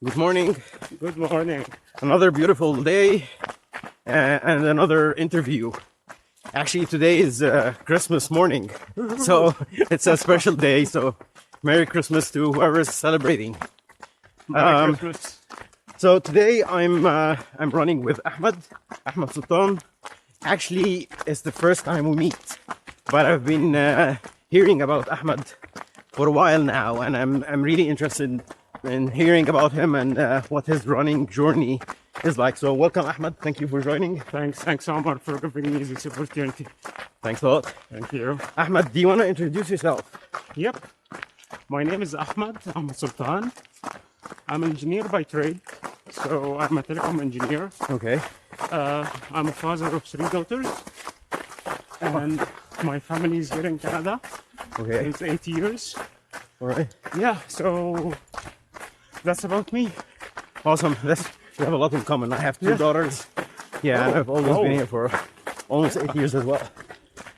Good morning. Good morning. Another beautiful day and another interview. Actually, today is Christmas morning, so it's a special day. So, Merry Christmas to whoever is celebrating. Merry Christmas. So today I'm running with Ahmed Soltan. Actually, it's the first time we meet, but I've been hearing about Ahmed for a while now, and I'm really interested in hearing about him and what his running journey is like. So welcome, Ahmed. Thank you for joining. Thanks, Omar, for giving me this opportunity. Thanks a lot. Thank you. Ahmed, do you want to introduce yourself? Yep. My name is Ahmed Soltan. I'm an engineer by trade, so I'm a telecom engineer. Okay. I'm a father of 3 daughters, and my family is here in Canada. Okay. It's 8 years. All right. Yeah, so that's about me. Awesome. We have a lot in common. I have 2 daughters. Yeah, and I've always been here for almost 8 years as well.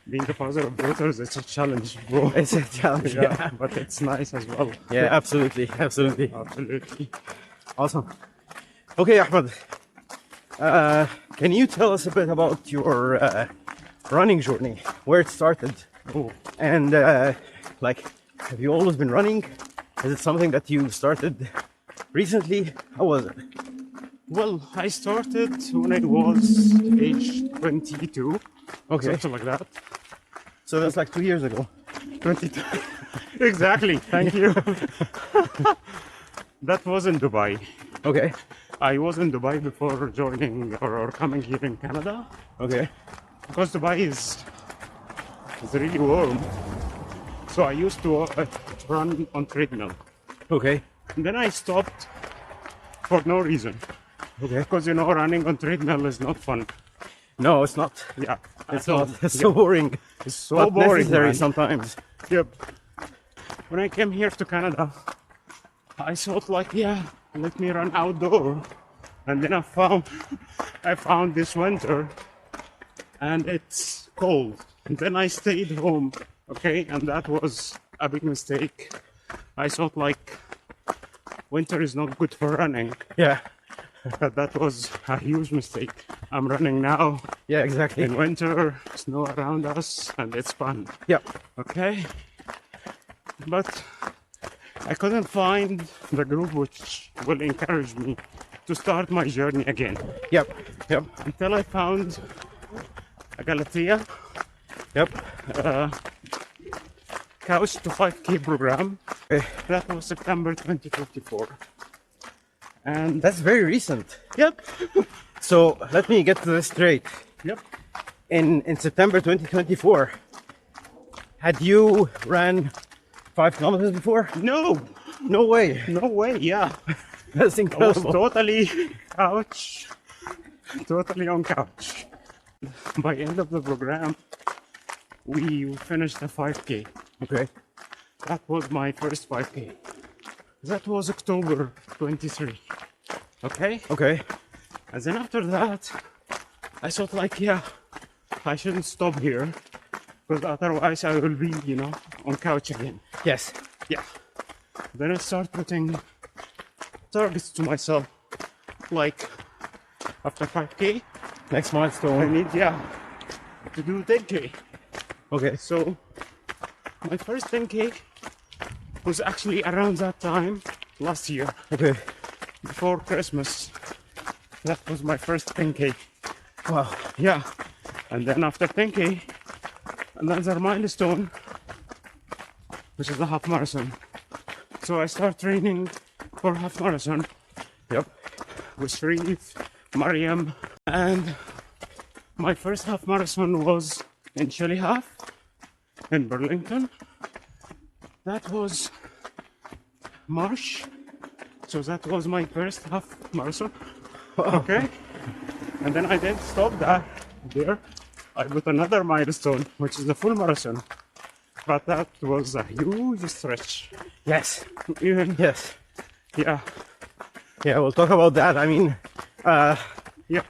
Being the father of daughters, it's a challenge, bro. It's a challenge. Yeah, but it's nice as well. Yeah, absolutely. Absolutely. Awesome. Okay, Ahmed. Can you tell us a bit about your running journey, where it started, and have you always been running? Is it something that you started recently? How was it? Well, I started when I was age 22. Okay. Something like that. So that's like 2 years ago. 22. Exactly. Thank you. That was in Dubai. Okay. I was in Dubai before joining or coming here in Canada. Okay. Because Dubai is really warm. So I used to run on treadmill. Okay. And then I stopped for no reason. Okay. Because running on treadmill is not fun. No, it's not. Yeah. It's not. It's so boring. It's so but boring. Necessary Man. sometimes. Yep. When I came here to Canada, I thought let me run outdoor. And then I found this winter and it's cold. And then I stayed home. Okay, and that was a big mistake. I thought winter is not good for running. Yeah. But that was a huge mistake. I'm running now. Yeah, exactly. In winter, snow around us, and it's fun. Yep. Okay. But I couldn't find the group which will encourage me to start my journey again. Yep. Yep. Until I found a Galatea. Yep. Couch to 5K program. Okay. That was September 2024. And That's very recent. yep. So let me get to this straight. Yep. In September 2024, had you ran 5 kilometers before? No. No way. No way. Yeah. That's I was incredible. totally on couch. By end of the program, we finished the 5K. Okay. That was my first 5K. That was October 23. Okay? Okay. And then after that, I thought I shouldn't stop here because otherwise I will be, on couch again. Yes. Yeah. Then I start putting targets to myself, after 5K, Next I milestone. need, to do 10K. Okay. So my first 10K was actually around that time last year, Okay. before Christmas. That was my first 10K. Wow. Yeah. And then after 10K, another milestone, which is the half marathon. So I start training for half marathon Yep. with Sharif, Mariam, and my first half marathon was in Chile half in Burlington. That was March. So that was my first half marathon. Okay. And then I didn't stop that there. I put another milestone, which is the full marathon. But that was a huge stretch. Yes. Even, Yes. yeah. Yeah, we'll talk about that. Yeah.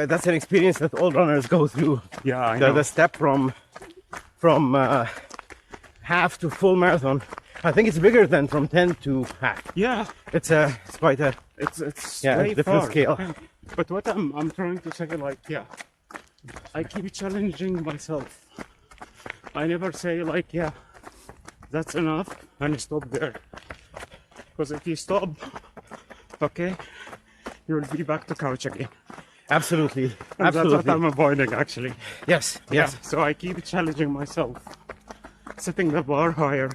That's an experience that all runners go through. Yeah, I know. The step from half to full marathon. I think it's bigger than from 10 to half. Yeah, It's quite a it's yeah, way different far. scale. But what I'm trying to say, like, yeah, I keep challenging myself. I never say like, yeah, that's enough and stop there. Because if you stop, okay, you will be back to couch again. Absolutely, And absolutely. that's what I'm avoiding actually. Yes, yes. Yeah, so I keep challenging myself, setting the bar higher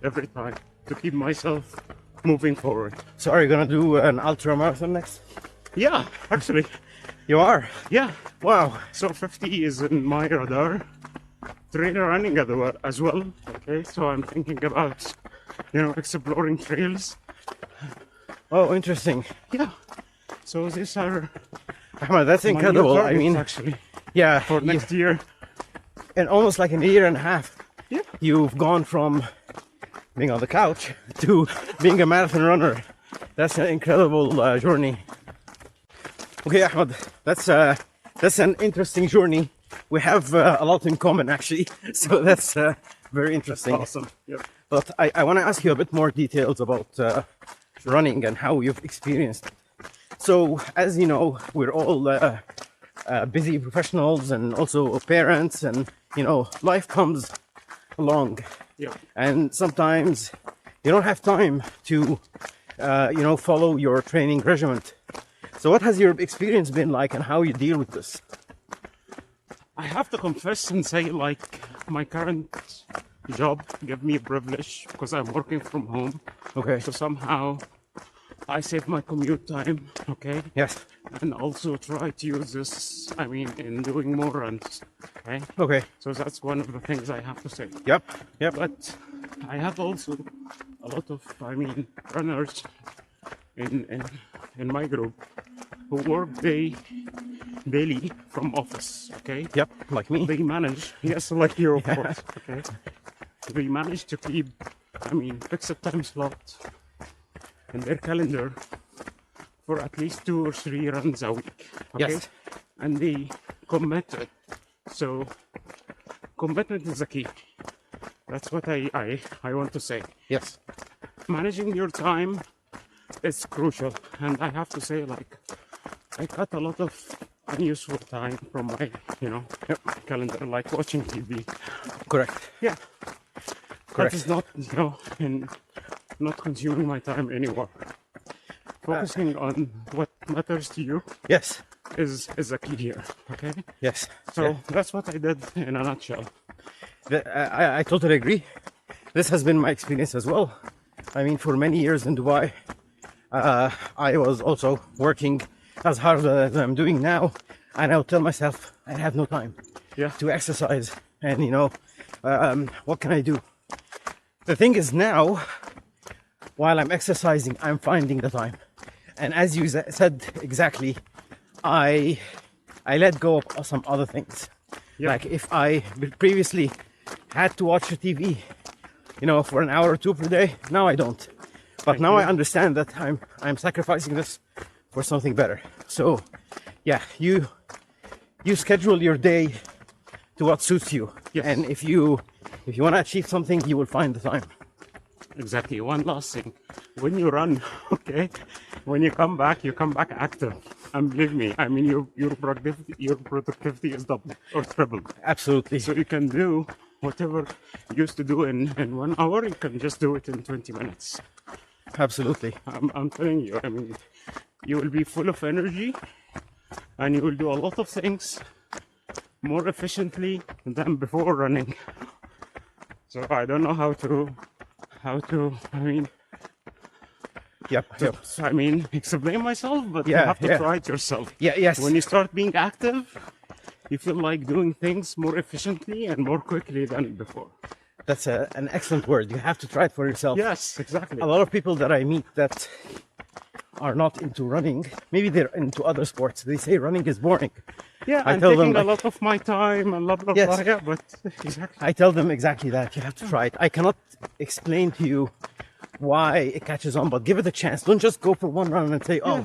every time to keep myself moving forward. So are you gonna do an ultra marathon next? Yeah, actually, You are. yeah. Wow. So 50 is in my radar. Trail running as well. Okay, so I'm thinking about, exploring trails. Oh, interesting. Yeah. So these are Ahmed, that's my new incredible. I targets, mean, actually, yeah, for next year. in almost like in a year and a half, Yeah. you've gone from being on the couch to being a marathon runner. That's an incredible journey. Okay, Ahmed, that's an interesting journey. We have a lot in common, actually. So that's very interesting. Awesome. Yeah. But I want to ask you a bit more details about running and how you've experienced it. So, as you know, we're all busy professionals and also parents, and life comes along, Yeah. and sometimes you don't have time to, follow your training regimen. So, what has your experience been like, and how you deal with this? I have to confess and say, like, my current job gave me a privilege because I'm working from home. Okay. So somehow I save my commute time, okay? Yes. And also try to use this, in doing more runs, okay? Okay. So that's one of the things I have to say. Yep. Yep. But I have also a lot of, runners in my group who work daily from office, okay? Yep. Like me. They manage, yes, like you, of course, okay? They manage to keep, fixed time slot in their calendar for at least 2 or 3 runs a week, okay? Yes. And they commit to it. So, commitment is the key. That's what I want to say. Yes. Managing your time is crucial, and I have to say, like, I cut a lot of unuseful time from my, calendar, like watching TV. Correct. Yeah, Correct. that is not, not consuming my time anymore. Focusing on what matters to you Yes. is a key here. Okay, Yes. so Yeah. that's what I did in a nutshell. I totally agree. This has been my experience as well. For many years in Dubai, I was also working as hard as I'm doing now, and I would tell myself I have no time Yeah, to exercise, and what can I do? The thing is now, while I'm exercising, I'm finding the time, and as you said exactly, I let go of some other things. Yeah. Like if I previously had to watch the TV, for an hour or two per day, now I don't. But now I understand that I'm sacrificing this for something better. So, yeah, you schedule your day to what suits you. Yes. And if you want to achieve something, you will find the time. exactly. One last thing: when you run, okay, when you come back active. And believe me, your productivity is double or triple. Absolutely. So you can do whatever you used to do in 1 hour, you can just do it in 20 minutes. Absolutely. I'm telling you, you will be full of energy and you will do a lot of things more efficiently than before running. So I don't know how to Yep. Yep. explain myself, but you Yeah, have to yeah. try it yourself. Yeah. Yes. When you start being active, you feel like doing things more efficiently and more quickly than before. That's an excellent word. You have to try it for yourself. Yes, exactly. A lot of people that I meet that are not into running, maybe they're into other sports, they say running is boring. Yeah, I I'm tell taking them, a lot of my time and blah blah Yes. blah. Yeah, but exactly. I tell them exactly that. You have to try it. I cannot explain to you why it catches on, but give it a chance. Don't just go for one run and say, oh,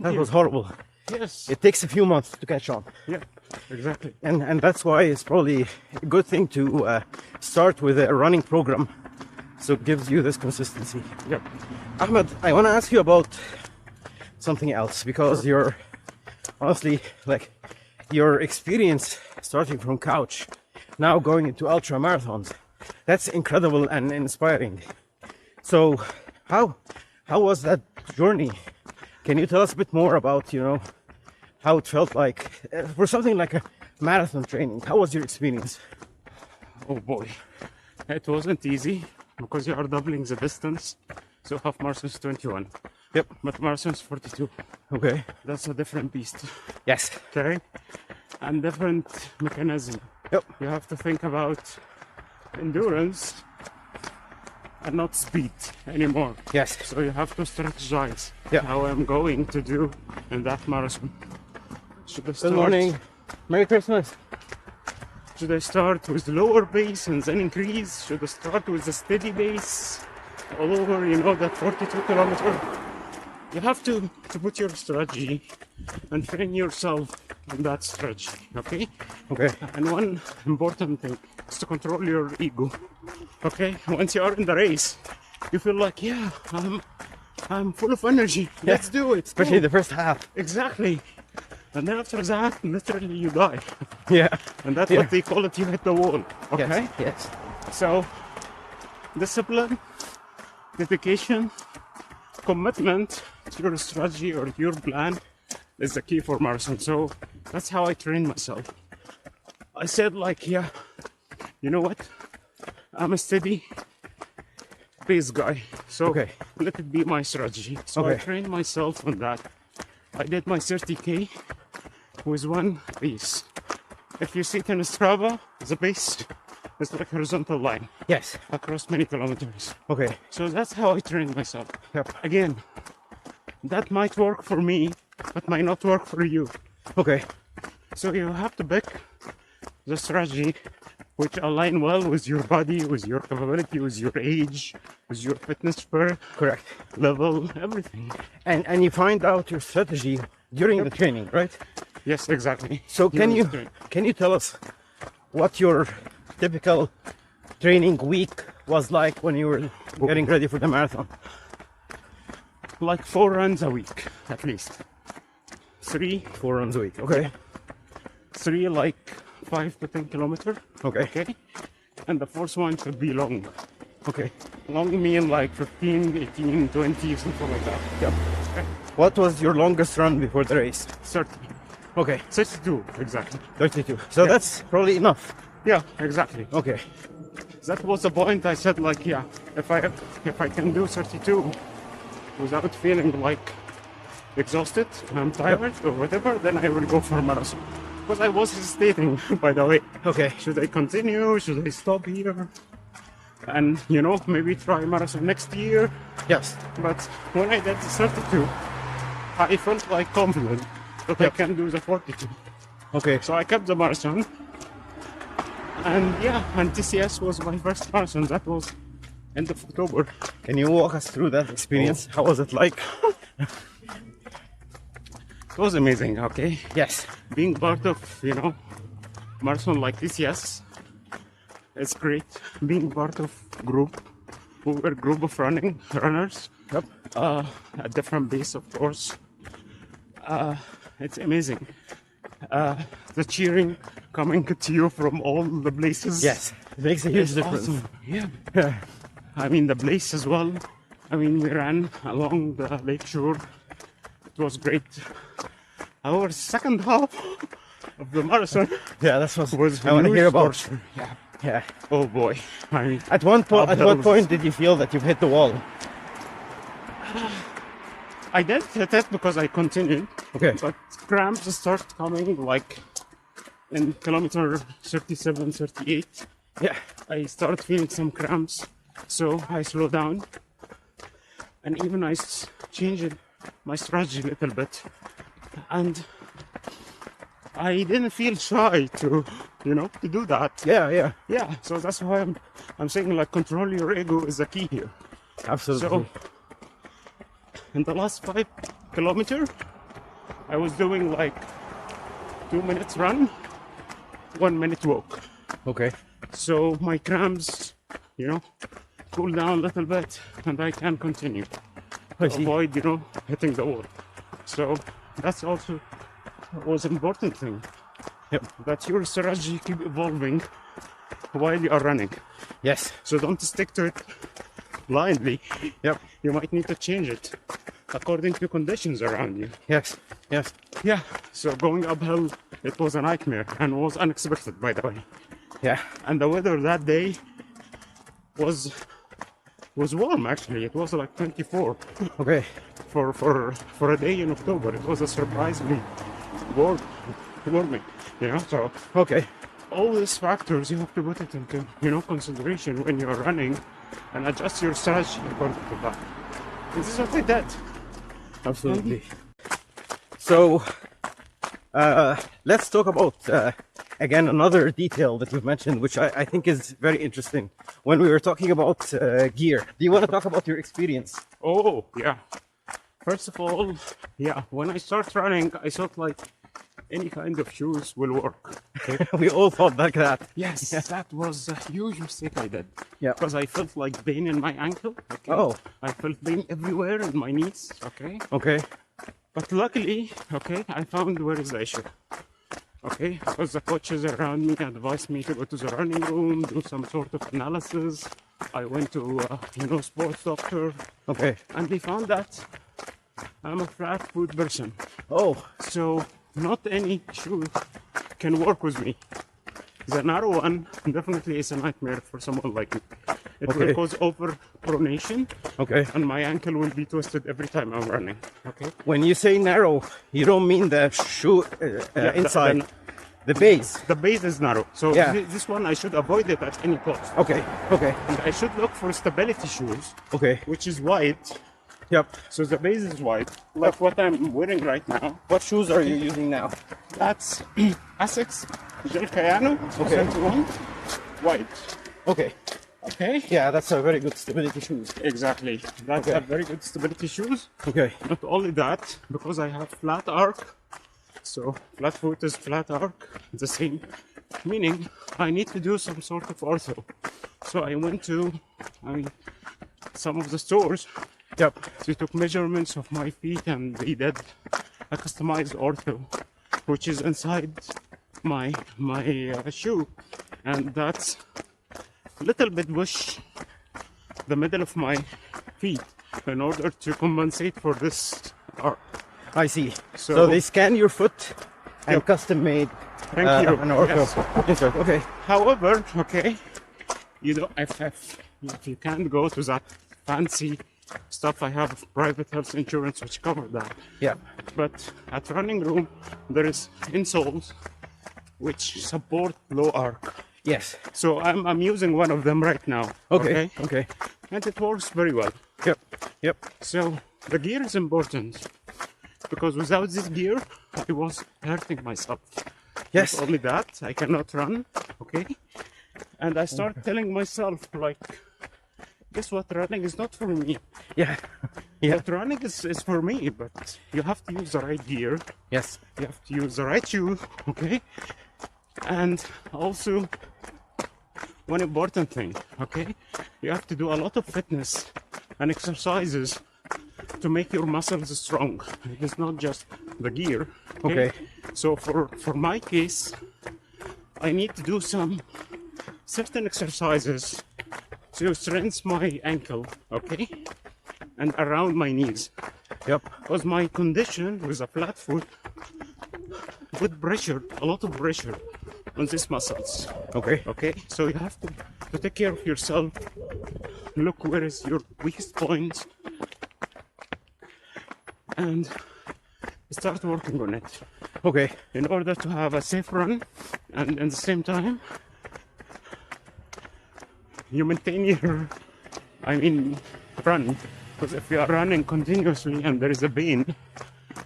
that you. was horrible. Yes. It takes a few months to catch on. Yeah, exactly. And that's why it's probably a good thing to start with a running program so it gives you this consistency. Yep. Ahmed, I want to ask you about something else, because you're honestly, like, your experience starting from couch, now going into ultra marathons, that's incredible and inspiring. So how was that journey? Can you tell us a bit more about, you know, how it felt like for something like a marathon training? How was your experience? Oh boy, it wasn't easy because you are doubling the distance. So half marathon is 21. Yep. But marathon is 42. Okay. That's a different beast. Yes. Okay. And different mechanism. Yep. You have to think about endurance and not speed anymore. Yes. So you have to strategize Yeah. how I'm going to do in that marathon. Should I Good start, morning. Merry Christmas. Should I start with lower base and then increase? Should I start with a steady base all over, you know, that 42 kilometer? You have to put your strategy and train yourself on that strategy, okay? Okay. And one important thing is to control your ego, okay? Once you are in the race, you feel like, yeah, I'm full of energy. Let's do it. Especially Go. the first half. Exactly. And then after that, literally you die. Yeah. And that's Yeah. what they call it, you hit the wall, okay? Yes. So, discipline, dedication, commitment to your strategy or your plan is the key for marathon. So that's how I train myself. I said like, yeah, you know what? I'm a steady pace guy. So Okay. let it be my strategy. So I Okay. trained myself on that. I did my 30K with one pace. If you see it in Strava, the pace is like a horizontal line Yes. across many kilometers. Okay. So that's how I train myself. Yep. Again, that might work for me, but might not work for you. Okay. So you have to pick the strategy which align well with your body, with your capability, with your age, with your fitness per Correct. level, everything. And you find out your strategy during the training, right? Yes, exactly. So can During you the train. can you tell us what your typical training week was like when you were getting ready for the marathon? Like 4 runs a week, at least. 3, 4 runs a week. Okay. 3 like 5 to 10 kilometer. Okay. Okay. And the fourth one should be long. Okay. Long mean like 15, 18, 20, something like that. Yep. Okay. What was your longest run before the race? 30. Okay. 62, exactly. 32. So Yeah. that's probably enough. Yeah, exactly. Okay. That was the point. I said like, yeah, if I can do 32 without feeling like exhausted, I'm tired or whatever, then I will go for a marathon. Because I was hesitating, by the way. Okay. Should I continue? Should I stop here? And you know, maybe try marathon next year. Yes. But when I did the 32, I felt like confident that I Yep. can do the 42. Okay. So I kept the marathon. And yeah, and TCS was my first marathon. That was end of October. Can you walk us through that experience? How was it like? It was amazing, okay? Yes. Being part of, you know, marathon like TCS, it's great. Being part of group, we were a group of runners, Yep. at different base, of course. It's amazing. The cheering coming to you from all the places. Yes. It makes a huge It's difference. awesome. Yeah. Yeah. I mean, the place as well. I mean, we ran along the lake shore. It was great. Our second half of the marathon Yeah, that's what was I want to hear huge for about. sure. Yeah. Yeah. Oh boy. I mean, At what Uphills. point did you feel that you've hit the wall? I did hit it because I continued. Okay. But cramps start coming like in kilometer 37, 38. Yeah. I started feeling some cramps, so I slowed down, and even I changed my strategy a little bit, and I didn't feel shy to, you know, to do that. Yeah. Yeah. Yeah, so that's why I'm saying like control your ego is the key here. Absolutely. So in the last 5 kilometer, I was doing like 2 minutes run, 1 minute walk. Okay. So my cramps, you know, cool down a little bit, and I can continue. I To see. avoid, you know, hitting the wall. So that's also was important thing. Yep. That your strategy keep evolving while you are running. Yes. So don't stick to it blindly. Yep. You might need to change it according to conditions around you. Yes. Yes. Yeah. So going uphill, it was a nightmare and was unexpected, by the way. Yeah. And the weather that day was warm actually. It was like 24 Okay. for a day in October. It was a surprisingly warming, you know. So Okay. all these factors you have to put it into, you know, consideration when you're running and adjust your strategy according to that. This is what I did. Absolutely. So, let's talk about again another detail that you've mentioned, which I think is very interesting. When we were talking about gear, do you want to talk about your experience? Oh yeah. First of all, yeah, when I start running, I thought like any kind of shoes will work. Okay. We all thought like that. Yes, that was a huge mistake I did. Yeah. Because I felt like pain in my ankle. Okay? Oh. I felt pain everywhere in my knees. Okay. Okay. But luckily, okay, I found where is the issue. Okay, because the coaches around me advised me to go to the running room, do some sort of analysis. I went to, you know, sports doctor, Okay. and they found that I'm a flat foot person. Oh. So not any shoe can work with me. The narrow one definitely is a nightmare for someone like me. It Okay. will cause over pronation, Okay. and my ankle will be twisted every time I'm running. Okay. When you say narrow, you don't mean the shoe inside, the base. The base is narrow, so Yeah. this one I should avoid it at any cost. Okay. Okay. And I should look for stability shoes, Okay. which is wide. Yep. So the base is wide, like what I'm wearing right now. What shoes are you using now? That's Asics Gel Cayano Okay. 21 wide. Okay. Okay. Yeah, that's a very good stability shoes. Exactly. That's Okay. a very good stability shoes. Okay. Not only that, because I have flat arc, so flat foot is flat arc, the same. Meaning, I need to do some sort of ortho. So I went to some of the stores. Yep. They took measurements of my feet and they did a customized ortho, which is inside my shoe, and that's a little bit push the middle of my feet in order to compensate for this arc. I see. So, So- they scan your foot and Yep. custom made Thank you. an ortho. Yes. Insert. Okay. However, okay, you know, if you can't go to that fancy stuff, I have private health insurance which cover that. Yeah. But at running room, there is insoles which support low arc. Yes. So I'm using one of them right now. Okay. Okay. And it works very well. Yep. Yep. So the gear is important because without this gear, I was hurting myself. Yes. Not only that, I cannot run. Okay. And I start telling myself like, guess what? Running is not for me. Yeah. Yeah. But running is for me. But you have to use the right gear. Yes. You have to use the right shoe. Okay. And also, one important thing, okay? You have to do a lot of fitness and exercises to make your muscles strong. It is not just the gear. Okay. So for my case, I need to do some certain exercises to strengthen my ankle, okay? And around my knees. Yep. Because my condition with a flat foot with pressure, a lot of pressure on these muscles. Okay. Okay, so you have to take care of yourself. Look where is your weakest point and start working on it Okay. in order to have a safe run, and at the same time you maintain your run, because if you are running continuously and there is a pain,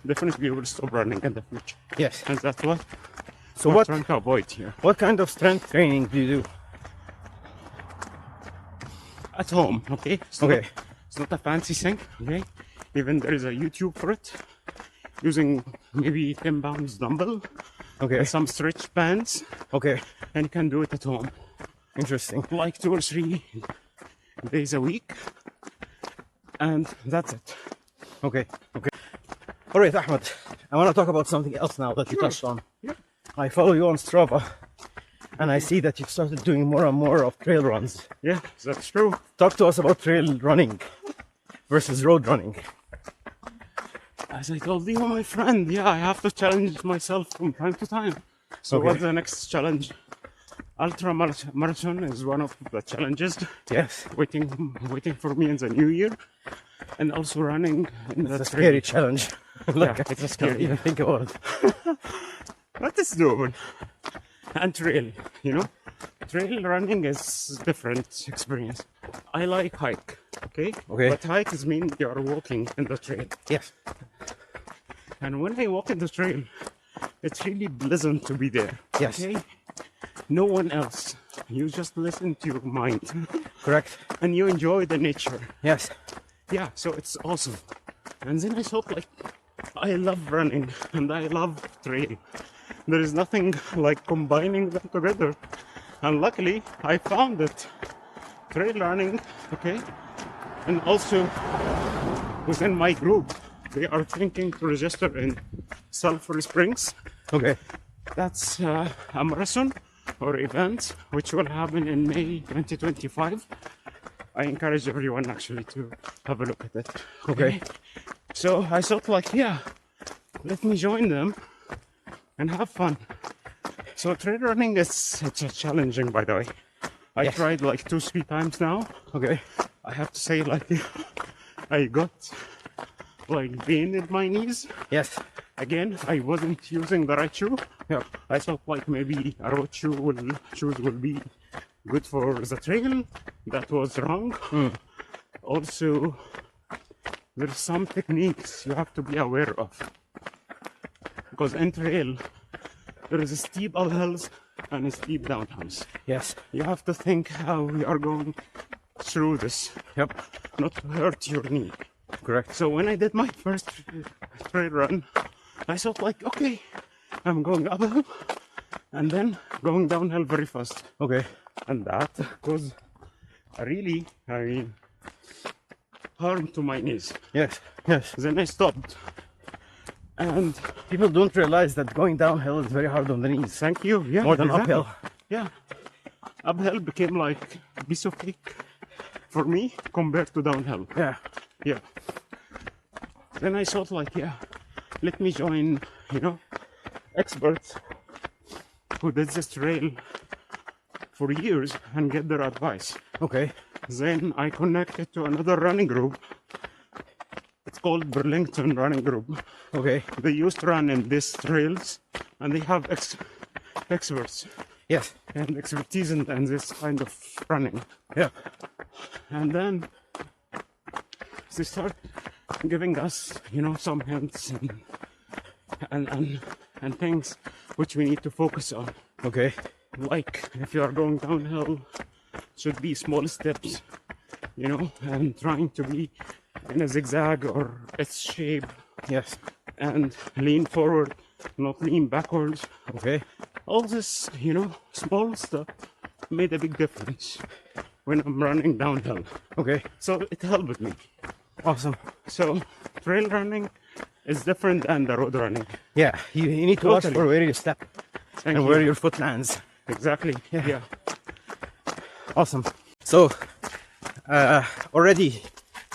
definitely you will stop running in the future, Yes. and that's what So I'm what trying to avoid here. what kind of strength training do you do? At home, okay? Okay. It's not a fancy thing, okay? Even there is a YouTube for it, using maybe 10 pounds dumbbell Okay. and some stretch bands, Okay. and you can do it at home. Interesting. Like 2 or 3 days a week, and that's it. Okay. Okay. All right, Ahmed. I want to talk about something else now that you touched on. Yeah. I follow you on Strava, and I see that you've started doing more and more of trail runs. Yeah, that's true. Talk to us about trail running versus road running. As I told you, my friend, yeah, I have to challenge myself from time to time. So Okay. what's the next challenge? Ultra marathon is one of the challenges Yes. waiting for me in the new year, and also running in the It's a trail. scary challenge. Like, Yeah, it's a I can't scary. even think about it. But it's doable. And trail, you know, trail running is different experience. I like hike, okay? Okay. But hike is mean you are walking in the trail. Yes. And when I walk in the trail, it's really pleasant to be there. Yes. Okay? No one else. You just listen to your mind Correct. and you enjoy the nature. Yes. Yeah, so it's awesome. And then I thought, like, I love running and I love trail. There is nothing like combining them together. And luckily, I found it. Trail running, okay? And also within my group, they are thinking to register in Sulphur Springs. Okay. That's a marathon or event which will happen in May 2025. I encourage everyone actually to have a look at it. Okay. So I thought, like, yeah, let me join them and have fun. So trail running it's challenging, by the way. I Yes. tried like 2-3 times now. Okay. I have to say, like, I got like pain in my knees. Yes. Again, I wasn't using the right shoe. Yeah. I thought like maybe a road shoes will be good for the trail. That was wrong. Also, there's some techniques you have to be aware of. Because in trail, there is a steep uphills and a steep downhills. Yes. You have to think how you are going through this, Yep. not to hurt your knee. Correct. So when I did my first trail run, I thought, like, okay, I'm going uphill and then going downhill very fast. Okay. And that caused harm to my knees. Yes. Yes. Then I stopped. And People don't realize that going downhill is very hard on the knees. thank you. Yeah, More than exactly. uphill. Yeah. Uphill became like a piece of cake for me compared to downhill. Yeah. Yeah. Then I thought, like, yeah, let me join, experts who did this trail for years and get their advice. Okay. Then I connected to another running group. It's called Burlington Running Group. Okay. They used to run in these trails and they have experts Yes. and expertise in this kind of running. Yeah. And then they start giving us, some hints and things which we need to focus on. Okay. Like if you are going downhill, should be small steps, and trying to be in a zigzag or S shape Yes. and lean forward, not lean backwards. Okay. All this, small stuff made a big difference when I'm running downhill. Okay. So it helped me. Awesome. So trail running is different than the road running. Yeah. You need to watch Totally. for where you step Thank and you. where your foot lands. Exactly. Yeah. Awesome. So, already,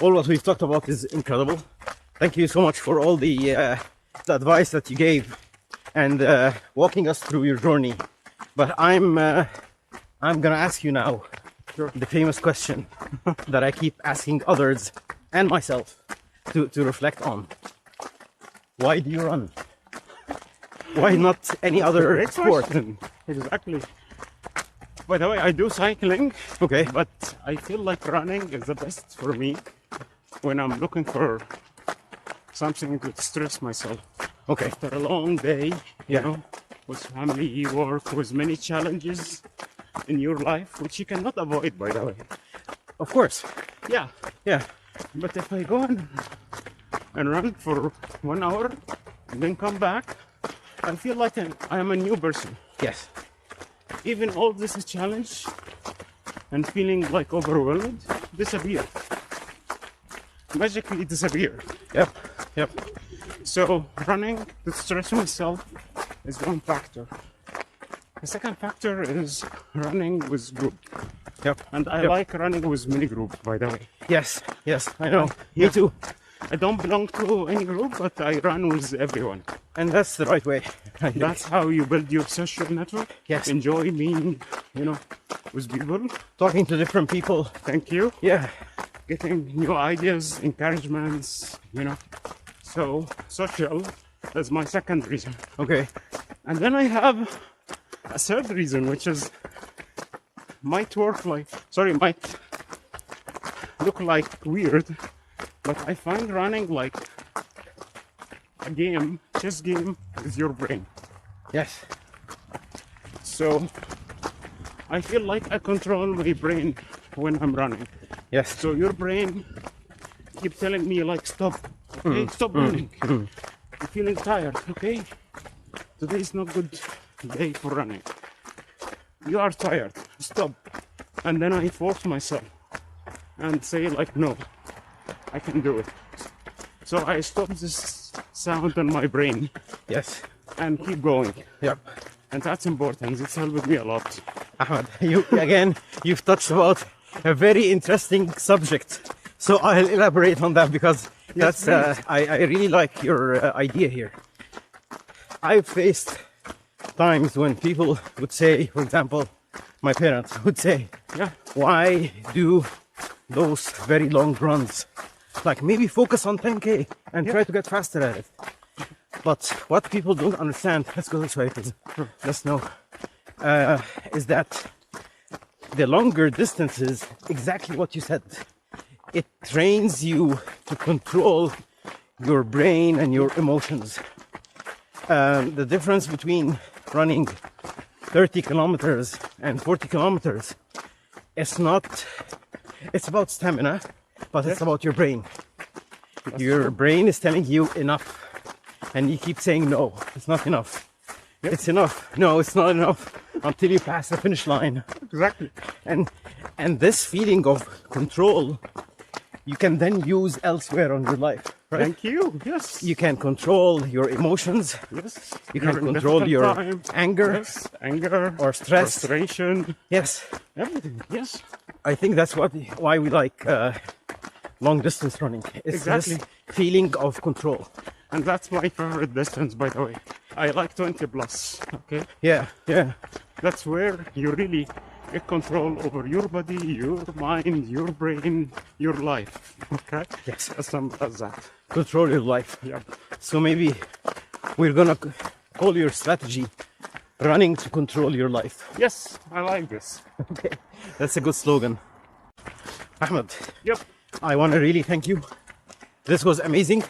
all what we've talked about is incredible. Thank you so much for all the advice that you gave and walking us through your journey. But I'm gonna ask you now Sure. the famous question that I keep asking others and myself to reflect on. Why do you run? Why not any other Great sport? question. Exactly. By the way, I do cycling, Okay. but I feel like running is the best for me when I'm looking for something to stress myself. Okay. After a long day, Yeah. with family, work, with many challenges in your life, which you cannot avoid, by the way. Of course. Yeah. Yeah. But if I go and run for 1 hour and then come back, I feel like I am a new person. Yes. Even all this is challenge and feeling like overwhelmed, disappear. Magically disappear. Yep. Yep. So running to stress myself is one factor. The second factor is running with group. Yep. And I Yep. like running with mini group, by the way. Yes. Yes. I know. Yeah. Me too. I don't belong to any group, but I run with everyone. And that's the right way. That's how you build your social network. Yes. Enjoy being, with people. Talking to different people. Thank you. Yeah. Getting new ideas, encouragements, So, social is my second reason. Okay. And then I have a third reason, which is might look like weird, but I find running like a chess game with your brain. Yes. So I feel like I control my brain when I'm running. Yes. So your brain keep telling me like stop, okay, stop running. You're feeling tired, okay? Today is not good day for running. You are tired, stop. And then I force myself and say like no, I can do it. So I stop this sound in my brain Yes. and keep going. Yep. And that's important. It's helped me a lot. Ahmed, you've touched about a very interesting subject. So I'll elaborate on that because Yes, I really like your idea here. I've faced times when people would say, for example, my parents would say, Yeah. why do those very long runs? Like maybe focus on 10K and try to get faster at it. But what people don't understand, let's go this way, please. Let's know, is that the longer distances, exactly what you said, it trains you to control your brain and your emotions. The difference between running 30 kilometers and 40 kilometers, it's about stamina, but it's about your brain. Your brain is telling you enough, and you keep saying no, it's not enough. Yep. It's enough. No, it's not enough until you pass the finish line. Exactly. And this feeling of control, you can then use elsewhere on your life, right? Thank you. Yes. You can control your emotions. Yes. You can You're in control difficult your time. anger. Yes. Anger or stress. frustration, Yes, everything. Yes. I think that's why we like long distance running. It's Exactly. this feeling of control. And that's my favorite distance, by the way. I like 20 plus. Okay. Yeah, yeah, That's where you really get control over your body, your mind, your brain, your life. Okay. yes. As simple as that. Control your life. Yeah. So maybe we're gonna call your strategy running to control your life. Yes, I like this. Okay, that's a good slogan. Ahmed, Yep. I want to really thank you. This was amazing.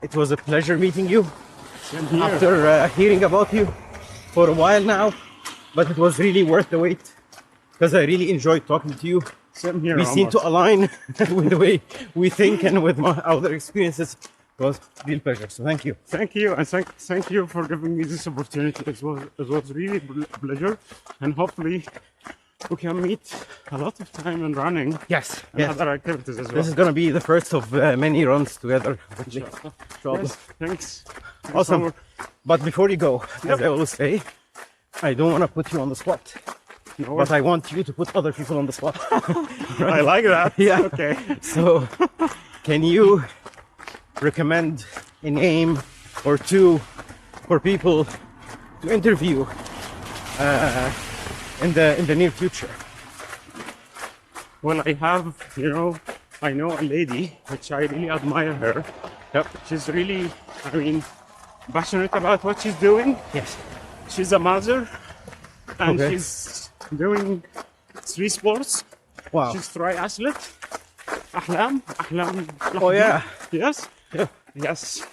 It was a pleasure meeting you Same here. after hearing about you for a while now, but it was really worth the wait because I really enjoyed talking to you. Same here. We seem to align with the way we think and with my other experiences. It was a real pleasure, so thank you. Thank you, and thank you for giving me this opportunity. It was really a pleasure, and hopefully we can meet a lot of time in running Yes, and yes. other activities as well. This is going to be the first of many runs together. hopefully. Inshallah. Yes, thanks. Awesome. But before you go, Yep. as I always say, I don't want to put you on the spot, No, but I want you to put other people on the spot. I like that. Yeah. Okay. So, can you recommend a name or two for people to interview in the near future? Well, I know a lady which I really admire her. Yep. She's really, passionate about what she's doing. Yes. She's a mother, and Okay. she's doing 3 sports. Wow. She's triathlete. Ahlam. Oh yeah. Yes. Yeah. Yes.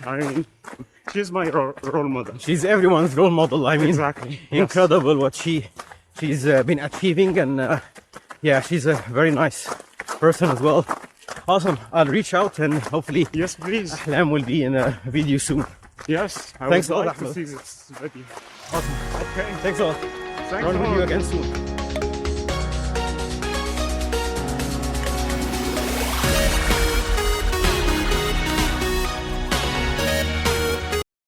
She's my role model. She's everyone's role model. I mean, Exactly. incredible what she's been achieving, and yeah, she's a very nice person as well. Awesome. I'll reach out and hopefully Yes, please. Ahlam will be in a video soon. Yes. I Thanks would a lot, like to Ahmed. see this video. Awesome. Okay. Thanks a lot. Thanks Run a with lot. you again soon.